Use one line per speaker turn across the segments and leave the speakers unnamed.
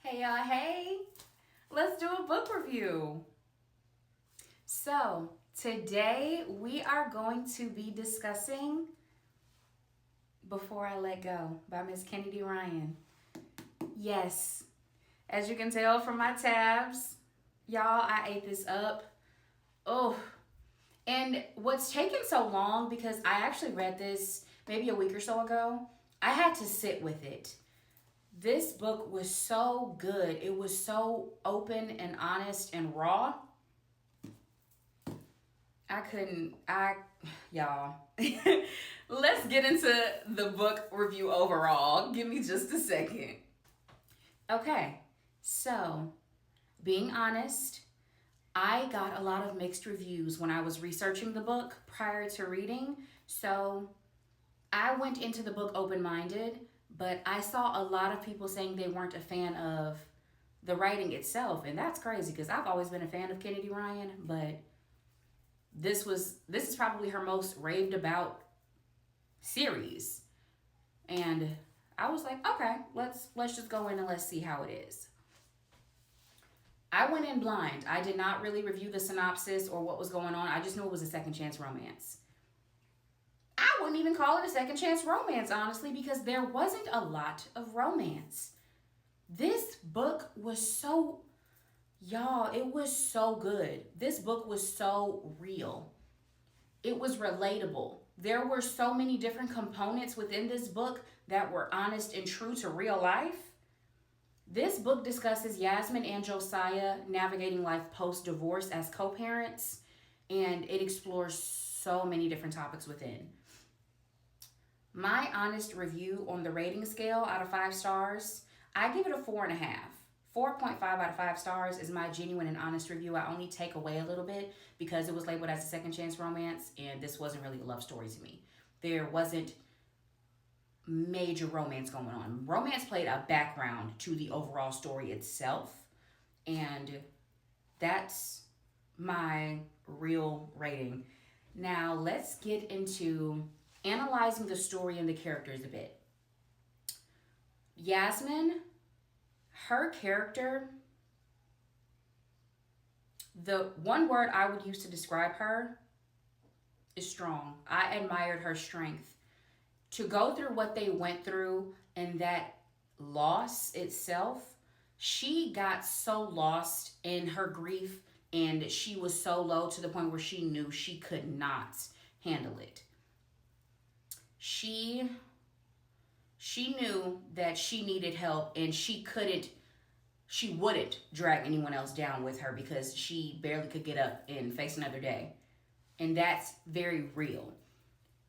Hey y'all, hey! Let's do a book review. So, today we are going to be discussing Before I Let Go by Miss Kennedy Ryan. Yes, as you can tell from my tabs, y'all, I ate this up. Oh, and what's taken so long, because I actually read this maybe a week or so ago, I had to sit with it. This book was so good. It was so open and honest and raw. Y'all. Let's get into the book review overall. Give me just a second. Okay, so being honest, I got a lot of mixed reviews when I was researching the book prior to reading. So I went into the book open minded, but I saw a lot of people saying they weren't a fan of the writing itself. And that's crazy because I've always been a fan of Kennedy Ryan, but this is probably her most raved about series. And I was like, okay, let's just go in and let's see how it is. I went in blind. I did not really review the synopsis or what was going on. I just knew it was a second chance romance. I wouldn't even call it a second chance romance, honestly, because there wasn't a lot of romance. This book was so, y'all, it was so good. This book was so real. It was relatable. There were so many different components within this book that were honest and true to real life. This book discusses Yasmin and Josiah navigating life post-divorce as co-parents, and it explores so many different topics within. My honest review on the rating scale out of 5 stars, I give it a 4.5. 4.5 out of 5 stars is my genuine and honest review. I only take away a little bit because it was labeled as a second chance romance, and this wasn't really a love story to me. There wasn't major romance going on. Romance played a background to the overall story itself, and that's my real rating. Now, let's get into analyzing the story and the characters a bit. Yasmin, her character, the one word I would use to describe her is strong. I admired her strength. To go through what they went through and that loss itself, she got so lost in her grief and she was so low to the point where she knew she could not handle it. She knew that she needed help and she wouldn't drag anyone else down with her because she barely could get up and face another day. And that's very real.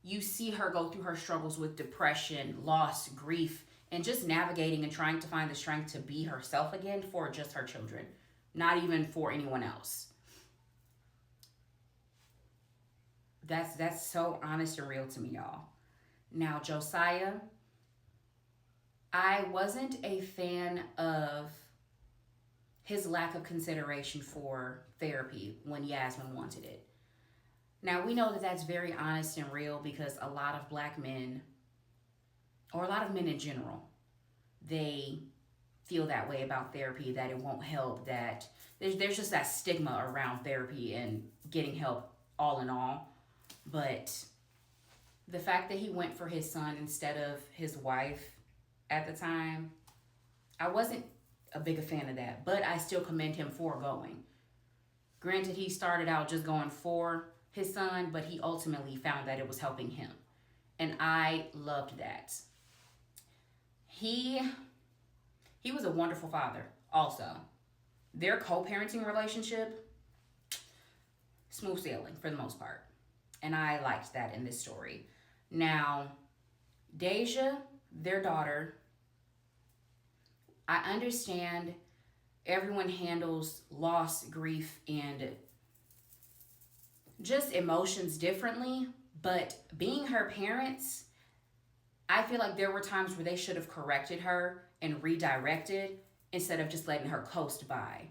You see her go through her struggles with depression, loss, grief, and just navigating and trying to find the strength to be herself again for just her children, not even for anyone else. That's so honest and real to me, y'all. Now, Josiah, I wasn't a fan of his lack of consideration for therapy when Yasmin wanted it. Now, we know that that's very honest and real because a lot of black men, or a lot of men in general, they feel that way about therapy, that it won't help, that there's just that stigma around therapy and getting help all in all. But the fact that he went for his son instead of his wife at the time, I wasn't a big fan of that, but I still commend him for going. Granted, he started out just going for his son, but he ultimately found that it was helping him. And I loved that. He was a wonderful father also. Their co-parenting relationship, smooth sailing for the most part. And I liked that in this story. Now, Deja, their daughter, I understand everyone handles loss, grief, and just emotions differently, but being her parents, I feel like there were times where they should have corrected her and redirected instead of just letting her coast by.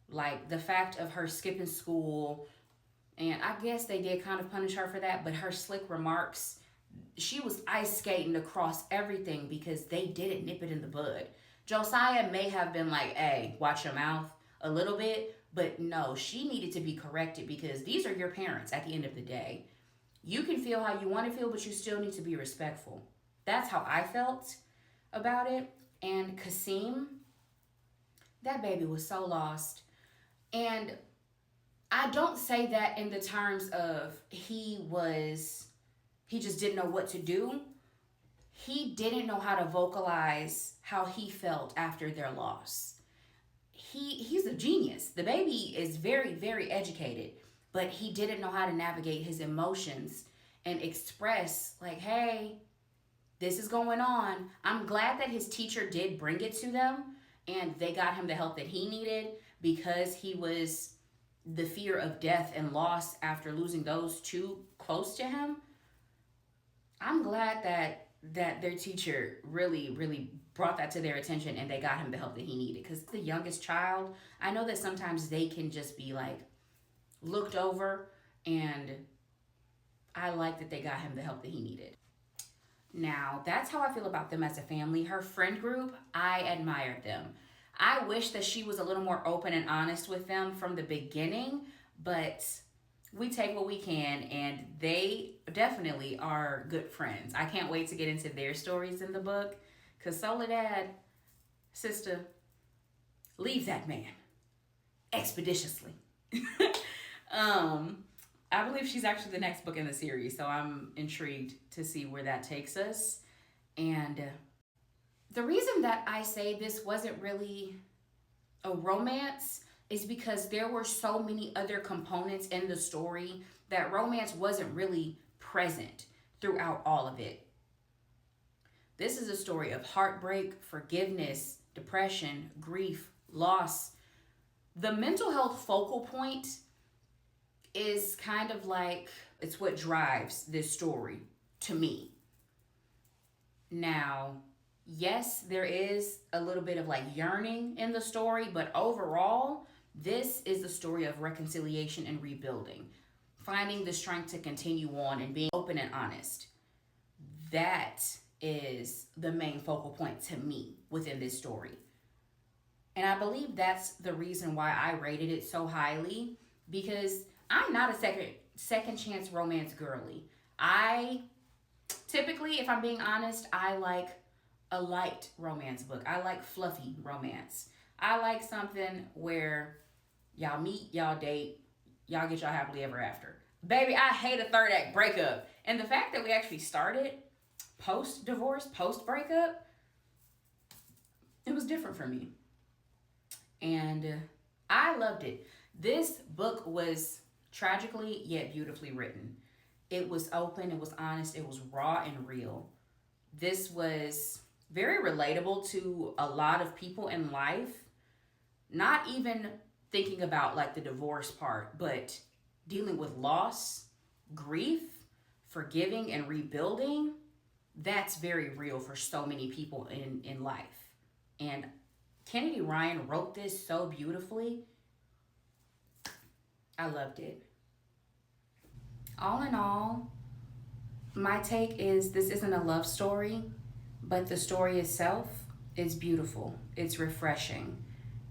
Like the fact of her skipping school, and I guess they did kind of punish her for that, but her slick remarks, she was ice skating across everything because they didn't nip it in the bud. Josiah may have been like, hey, watch your mouth a little bit, but no, she needed to be corrected because these are your parents at the end of the day. You can feel how you want to feel, but you still need to be respectful. That's how I felt about it. And Kasim, that baby was so lost. And I don't say that in the terms of he just didn't know what to do. He didn't know how to vocalize how he felt after their loss. He's a genius. The baby is very, very educated, but he didn't know how to navigate his emotions and express like, hey, this is going on. I'm glad that his teacher did bring it to them and they got him the help that he needed because he was the fear of death and loss after losing those two close to him. I'm glad that their teacher really, really brought that to their attention and they got him the help that he needed. Because the youngest child, I know that sometimes they can just be like looked over, and I like that they got him the help that he needed. Now, that's how I feel about them as a family. Her friend group, I admired them. I wish that she was a little more open and honest with them from the beginning, but we take what we can, and they definitely are good friends. I can't wait to get into their stories in the book, because Soledad, sister, leave that man expeditiously. I believe she's actually the next book in the series, so I'm intrigued to see where that takes us. And the reason that I say this wasn't really a romance is because there were so many other components in the story that romance wasn't really present throughout all of it. This is a story of heartbreak, forgiveness, depression, grief, loss. The mental health focal point is kind of like, it's what drives this story to me. Now, yes, there is a little bit of like yearning in the story, but overall, this is the story of reconciliation and rebuilding, finding the strength to continue on and being open and honest. That is the main focal point to me within this story. And I believe that's the reason why I rated it so highly, because I'm not a second chance romance girly. I typically, if I'm being honest, I like a light romance book. I like fluffy romance. I like something where y'all meet, y'all date, y'all get y'all happily ever after. Baby, I hate a third act breakup. And the fact that we actually started post-divorce, post-breakup, it was different for me. And I loved it. This book was tragically yet beautifully written. It was open, it was honest, it was raw and real. This was very relatable to a lot of people in life. Not even thinking about like the divorce part, but dealing with loss, grief, forgiving, and rebuilding. That's very real for so many people in life. And Kennedy Ryan wrote this so beautifully. I loved it. All in all, my take is this isn't a love story, but the story itself is beautiful. It's refreshing.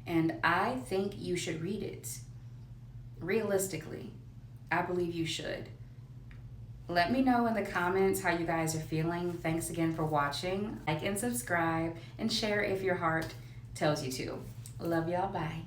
And I think you should read it. Realistically, I believe you should. Let me know in the comments how you guys are feeling. Thanks again for watching. Like and subscribe and share if your heart tells you to. Love y'all. Bye.